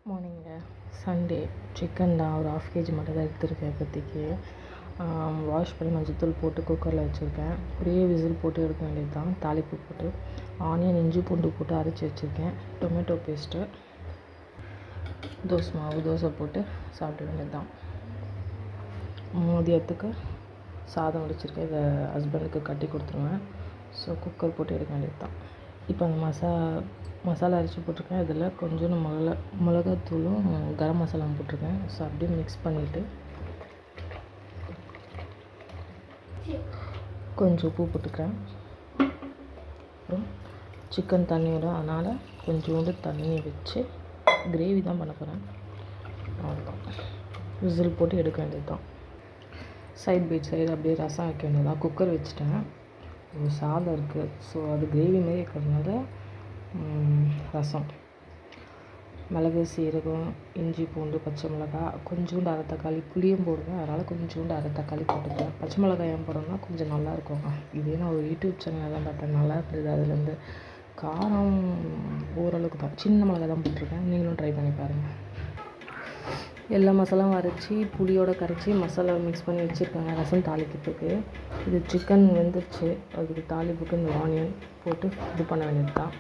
மார்னிங்க Sunday chicken தான் ஒரு 1/2 kg மட்டும் தான் எடுத்துருக்கேன். இப்போதைக்கு வாஷ் பண்ணி மஞ்சத்தூள் போட்டு குக்கரில் வச்சுருக்கேன். ஒரே விசில் போட்டு எடுக்க வேண்டியது தான். தாளிப்பு போட்டு ஆனியன் இஞ்சி பூண்டு போட்டு அரைச்சி வச்சுருக்கேன். டொமேட்டோ பேஸ்ட்டு, தோசை மாவு, தோசை போட்டு சாப்பிட வேண்டியது தான். மதியத்துக்கு சாதம் வடிச்சிருக்கேன். இதை ஹஸ்பண்டுக்கு கட்டி கொடுத்துருவேன். ஸோ குக்கர் போட்டு எடுக்க வேண்டியது தான். இப்போ அந்த மசாலா அரைச்சி போட்டிருக்கேன். இதில் கொஞ்சோண்டு மிளகாத்தூளும் கரம் மசாலாவும் போட்டிருக்கேன். ஸோ அப்படியே மிக்ஸ் பண்ணிவிட்டு கொஞ்சம் உப்பு போட்டுக்கிறேன். அப்புறம் சிக்கன் தண்ணி விடும், அதனால் கொஞ்சோண்டு தண்ணியை வச்சு கிரேவி தான் பண்ண போகிறேன். அவ்வளோதான், விசில் போட்டு எடுக்க வேண்டியது தான். சைட் பை சைடு அப்படியே ரசம் வைக்க வேண்டியது தான். குக்கர் வச்சுட்டேன். ஒரு சாதம் இருக்குது. ஸோ அது கிரேவி மாரி இருக்கிறதுனால ரசம், மிளகு, சீரகம், இஞ்சி பூண்டு, பச்சை மிளகாய், கொஞ்சோண்டு அரை தக்காளி, புளியும் போடுவேன். அதனால் கொஞ்சோண்டு அரை தக்காளி போட்டுக்குவேன். பச்சை மிளகாய் ஏன் போடணும்னா கொஞ்சம் நல்லாயிருக்கும். இதே நான் ஒரு யூடியூப் சேனலில் தான் பார்த்தேன், நல்லா இருந்தது. அதுலேருந்து காரம் ஓரளவுக்கு தான், சின்ன மிளகாய் தான் போட்டிருக்கேன். நீங்களும் ட்ரை பண்ணி பாருங்கள். எல்லா மசாலாவும் அரைச்சி புளியோட கரைச்சி மசாலா மிக்ஸ் பண்ணி வச்சுருக்காங்க ரசம் தாளிக்கிறதுக்கு. இது சிக்கன் வெந்துருச்சு. அதுக்கு தாளிப்புக்கு இந்த ஆனியன் போட்டு இது பண்ண வேண்டியது தான்.